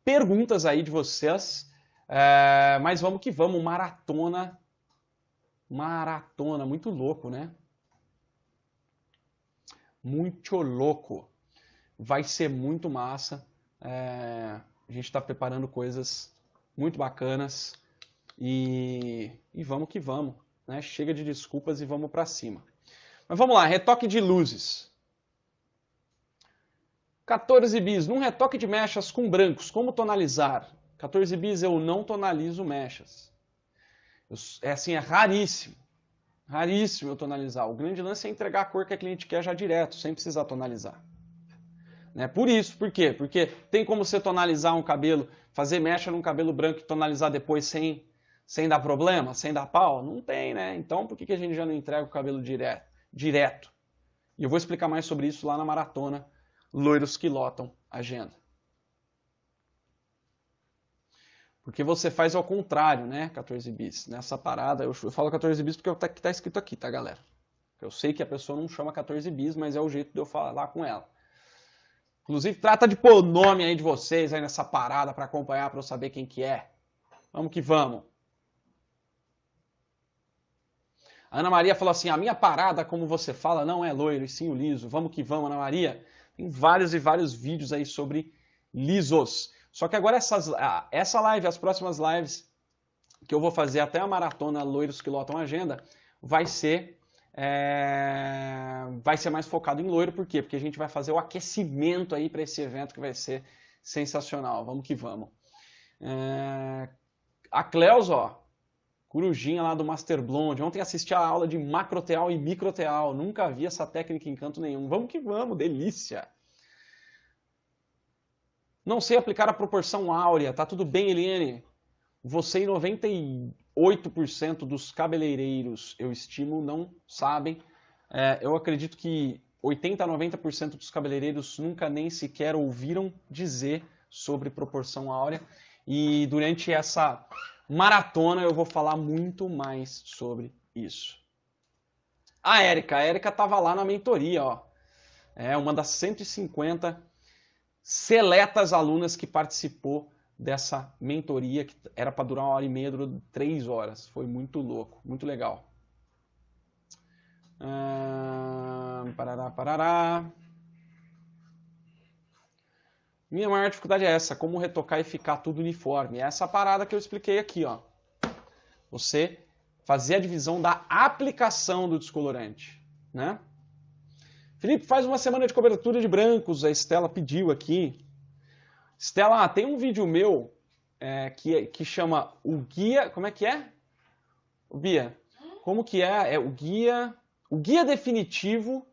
perguntas aí de vocês, mas vamos que vamos, maratona, muito louco, né? Muito louco. Vai ser muito massa. A gente está preparando coisas muito bacanas e vamos que vamos, né? Chega de desculpas e vamos para cima. Mas vamos lá, retoque de luzes. 14 bis, num retoque de mechas com brancos, como tonalizar? 14 bis eu não tonalizo mechas. É raríssimo. Raríssimo eu tonalizar. O grande lance é entregar a cor que a cliente quer já direto, sem precisar tonalizar. Né? Por quê? Porque tem como você tonalizar um cabelo, fazer mecha num cabelo branco e tonalizar depois sem dar problema, sem dar pau? Não tem, né? Então por que a gente já não entrega o cabelo direto? E eu vou explicar mais sobre isso lá na maratona Loiros que Lotam Agenda. Porque você faz ao contrário, né, 14 bis. Nessa parada, eu falo 14 bis porque é o que está escrito aqui, tá, galera? Eu sei que a pessoa não chama 14 bis, mas é o jeito de eu falar com ela. Inclusive, trata de pôr o nome aí de vocês aí nessa parada para acompanhar, para eu saber quem que é. Vamos que vamos. A Ana Maria falou assim, a minha parada, como você fala, não é loiro, e sim o liso. Vamos que vamos, Ana Maria. Tem vários e vários vídeos aí sobre lisos. Só que agora essa live, as próximas lives que eu vou fazer até a maratona Loiros que Lotam Agenda, vai ser mais focado em loiro. Por quê? Porque a gente vai fazer o aquecimento aí para esse evento que vai ser sensacional. Vamos que vamos. A Cleus, ó, corujinha lá do Master Blonde. Ontem assisti a aula de macroteal e microteal. Nunca vi essa técnica em canto nenhum. Vamos que vamos, delícia. Não sei aplicar a proporção áurea. Tá tudo bem, Eliane? Você e 98% dos cabeleireiros, eu estimo, não sabem. Eu acredito que 80% a 90% dos cabeleireiros nunca nem sequer ouviram dizer sobre proporção áurea. E durante essa maratona eu vou falar muito mais sobre isso. A Érica estava lá na mentoria, ó. É uma das 150 seletas alunas que participou dessa mentoria, que era para durar 1h30, durou 3 horas. Foi muito louco, muito legal. Parará. Minha maior dificuldade é essa, como retocar e ficar tudo uniforme. É essa parada que eu expliquei aqui, ó. Você fazer a divisão da aplicação do descolorante, né? Felipe, faz uma semana de cobertura de brancos, a Estela pediu aqui. Estela, tem um vídeo meu que chama o guia... Como é que é? O Bia, como que é? É o guia definitivo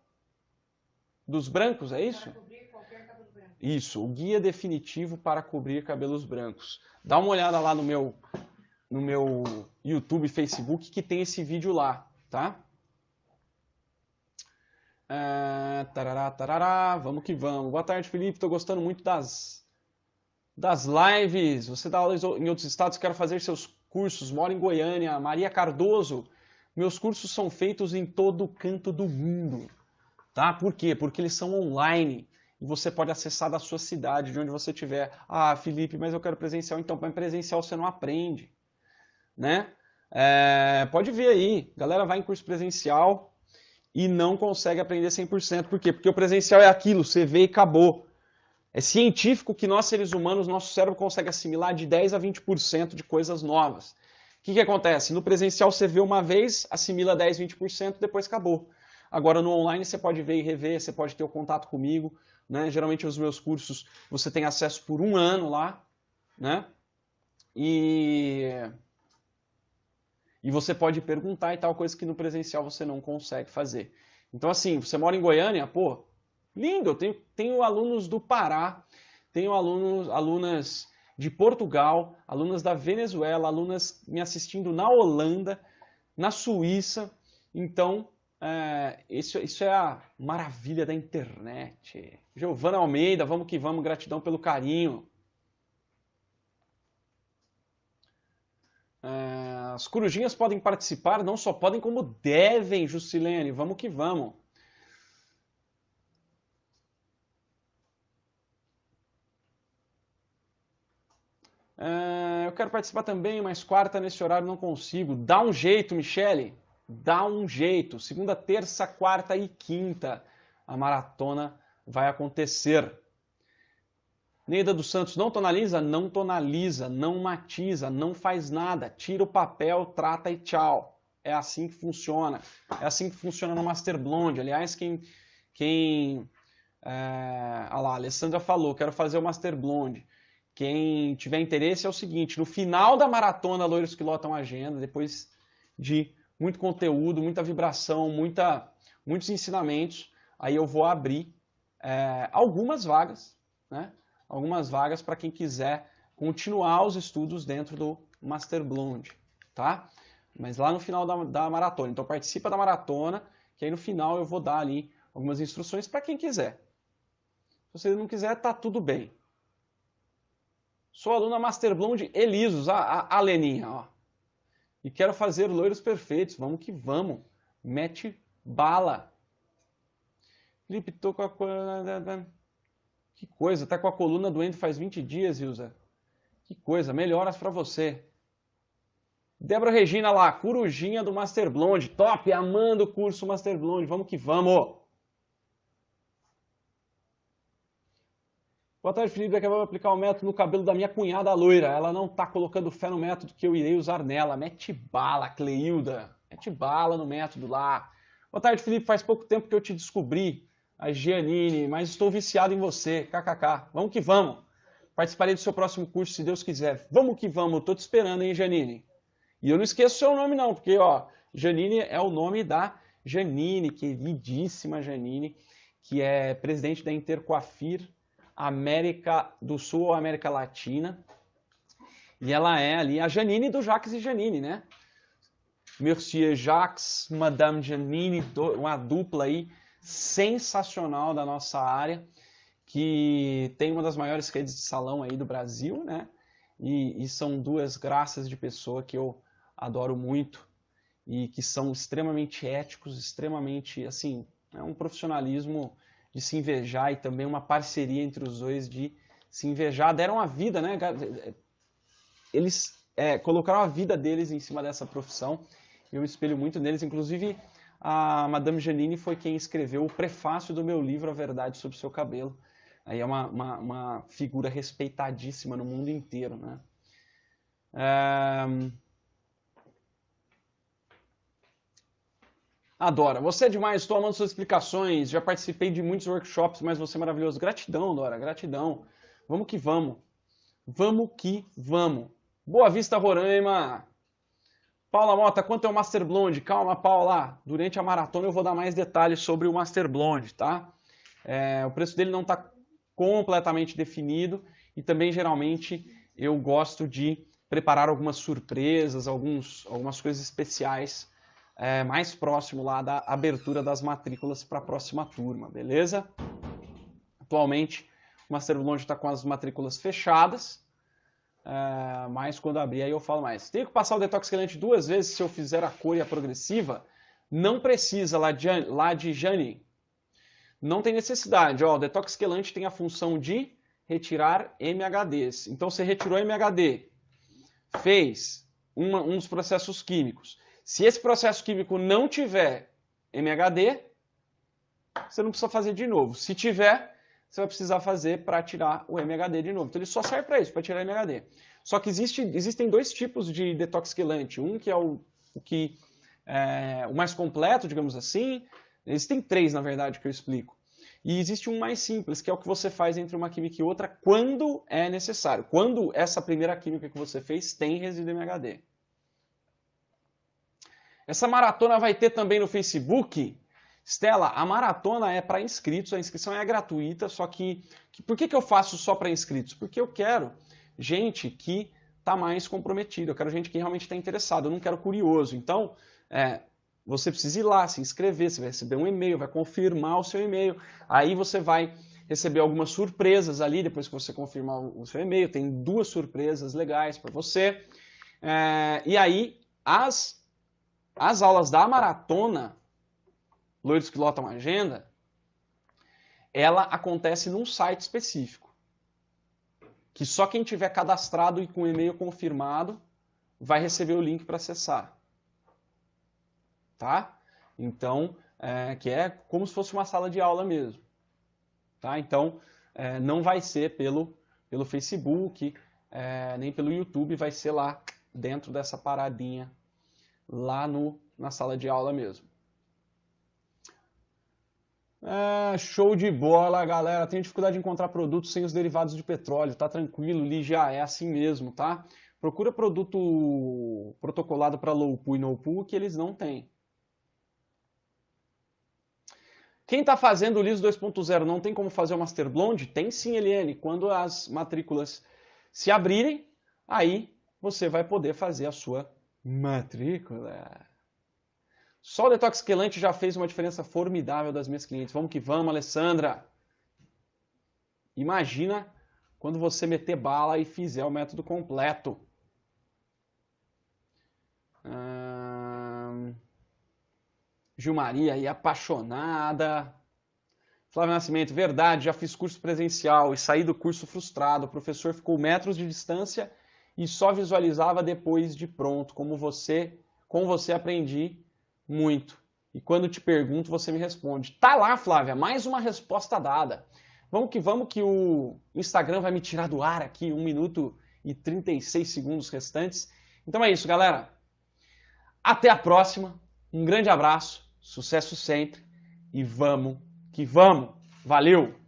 dos brancos, é isso? Para cobrir qualquer cabelo branco. Isso, o guia definitivo para cobrir cabelos brancos. Dá uma olhada lá no meu YouTube e Facebook que tem esse vídeo lá, tá? Tarará, tarará, vamos que vamos. Boa tarde, Felipe. Estou gostando muito das lives. Você dá aulas em outros estados, quero fazer seus cursos. Moro em Goiânia. Maria Cardoso. Meus cursos são feitos em todo canto do mundo. Tá? Por quê? Porque eles são online. E você pode acessar da sua cidade, de onde você estiver. Ah, Felipe, mas eu quero presencial. Então, para presencial você não aprende. Né? Pode ver aí. Galera vai em curso presencial e não consegue aprender 100%. Por quê? Porque o presencial é aquilo, você vê e acabou. É científico que nós, seres humanos, nosso cérebro consegue assimilar de 10 a 20% de coisas novas. O que acontece? No presencial você vê uma vez, assimila 10, 20%, depois acabou. Agora no online você pode ver e rever, você pode ter o contato comigo. Né? Geralmente os meus cursos você tem acesso por 1 ano lá. Né? E você pode perguntar e tal, coisa que no presencial você não consegue fazer. Então assim, você mora em Goiânia, pô, lindo, eu tenho alunos do Pará, tenho alunas de Portugal, alunas da Venezuela, alunas me assistindo na Holanda, na Suíça. Então, isso é a maravilha da internet. Giovana Almeida, vamos que vamos, gratidão pelo carinho. As corujinhas podem participar, não só podem, como devem, Juscelene. Vamos que vamos. Eu quero participar também, mas quarta nesse horário não consigo. Dá um jeito, Michele. Dá um jeito. Segunda, terça, quarta e quinta a maratona vai acontecer. Neida dos Santos, não tonaliza? Não tonaliza, não matiza, não faz nada. Tira o papel, trata e tchau. É assim que funciona. É assim que funciona no Master Blonde. Aliás, olha lá, a Alessandra falou, quero fazer o Master Blonde. Quem tiver interesse é o seguinte, no final da maratona Loiros que Lotam Agenda, depois de muito conteúdo, muita vibração, muitos ensinamentos, aí eu vou abrir algumas vagas, né? Algumas vagas para quem quiser continuar os estudos dentro do Master Blonde, tá? Mas lá no final da maratona. Então participa da maratona, que aí no final eu vou dar ali algumas instruções para quem quiser. Se você não quiser, tá tudo bem. Sou aluna Master Blonde Elisos, a Leninha, ó. E quero fazer loiros perfeitos. Vamos que vamos. Mete bala. Felipe, tô com a... Que coisa, tá com a coluna doendo faz 20 dias, Ilza. Que coisa, melhoras pra você. Débora Regina lá, corujinha do Master Blonde. Top, amando o curso Master Blonde. Vamos que vamos. Boa tarde, Felipe. Daqui a pouco eu vou aplicar o método no cabelo da minha cunhada loira. Ela não tá colocando fé no método que eu irei usar nela. Mete bala, Cleilda. Mete bala no método lá. Boa tarde, Felipe. Faz pouco tempo que eu te descobri. A Giannini, mas estou viciado em você. KKK. Vamos que vamos. Participarei do seu próximo curso, se Deus quiser. Vamos que vamos. Tô te esperando, hein, Giannini. E eu não esqueço o seu nome, não, porque, ó, Giannini é o nome da Janine, queridíssima Janine, que é presidente da Intercoafir América do Sul ou América Latina. E ela é ali a Janine do Jacques e Janine, né? Monsieur Jacques, Madame Janine, uma dupla aí sensacional da nossa área, que tem uma das maiores redes de salão aí do Brasil, né? E são duas graças de pessoa que eu adoro muito e que são extremamente éticos, extremamente, assim, é um profissionalismo de se invejar e também uma parceria entre os dois de se invejar. Deram a vida, né? Eles colocaram a vida deles em cima dessa profissão. Eu me espelho muito neles, inclusive a Madame Janine foi quem escreveu o prefácio do meu livro A Verdade sobre o Seu Cabelo. Aí é uma figura respeitadíssima no mundo inteiro, né? Dora, você é demais, estou amando suas explicações, já participei de muitos workshops, mas você é maravilhoso. Gratidão, Dora, gratidão. Vamos que vamos. Vamos que vamos. Boa Vista, Roraima. Paula Mota, quanto é o Master Blonde? Calma, Paula. Durante a maratona eu vou dar mais detalhes sobre o Master Blonde, tá? o preço dele não está completamente definido e também geralmente eu gosto de preparar algumas surpresas, algumas coisas especiais mais próximo lá da abertura das matrículas para a próxima turma, beleza? Atualmente o Master Blonde está com as matrículas fechadas, mas quando abrir aí eu falo mais. Tenho que passar o detox quelante 2 vezes se eu fizer a cor e a progressiva? Não precisa, Ladjane. Não tem necessidade. Ó, o detox quelante tem a função de retirar MHDs. Então você retirou MHD, fez uns processos químicos. Se esse processo químico não tiver MHD, você não precisa fazer de novo. Se tiver, você vai precisar fazer para tirar o MHD de novo. Então ele só serve para isso, para tirar MHD. Só que existem 2 tipos de detox quelante. Um que é o mais completo, digamos assim. Existem 3, na verdade, que eu explico. E existe um mais simples, que é o que você faz entre uma química e outra quando é necessário. Quando essa primeira química que você fez tem resíduo MHD. Essa maratona vai ter também no Facebook. Stella, a maratona é para inscritos, a inscrição é gratuita, só que por que eu faço só para inscritos? Porque eu quero gente que está mais comprometida, eu quero gente que realmente está interessada, eu não quero curioso. Então, você precisa ir lá, se inscrever, você vai receber um e-mail, vai confirmar o seu e-mail, aí você vai receber algumas surpresas ali, depois que você confirmar o seu e-mail, tem 2 surpresas legais para você. E aí, as aulas da maratona, Loiros que Lotam Agenda, ela acontece num site específico, que só quem tiver cadastrado e com o e-mail confirmado vai receber o link para acessar. Tá? Então, que é como se fosse uma sala de aula mesmo. Tá? Então, não vai ser pelo Facebook, nem pelo YouTube, vai ser lá dentro dessa paradinha, lá na sala de aula mesmo. Show de bola, galera. Tenho dificuldade de encontrar produtos sem os derivados de petróleo. Tá tranquilo, Lígia, é assim mesmo, tá? Procura produto protocolado para low pool e no pool que eles não têm. Quem está fazendo o LIS 2.0 não tem como fazer o Master Blonde? Tem sim, Eliane. Quando as matrículas se abrirem, aí você vai poder fazer a sua matrícula. Só o detox quelante já fez uma diferença formidável das minhas clientes. Vamos que vamos, Alessandra. Imagina quando você meter bala e fizer o método completo. Gilmaria aí, apaixonada. Flávio Nascimento, verdade, já fiz curso presencial e saí do curso frustrado. O professor ficou metros de distância e só visualizava depois de pronto. Com você aprendi muito. E quando te pergunto, você me responde. Tá lá, Flávia, mais uma resposta dada. Vamos que o Instagram vai me tirar do ar aqui, 1 minuto e 36 segundos restantes. Então é isso, galera. Até a próxima. Um grande abraço, sucesso sempre e vamos que vamos. Valeu!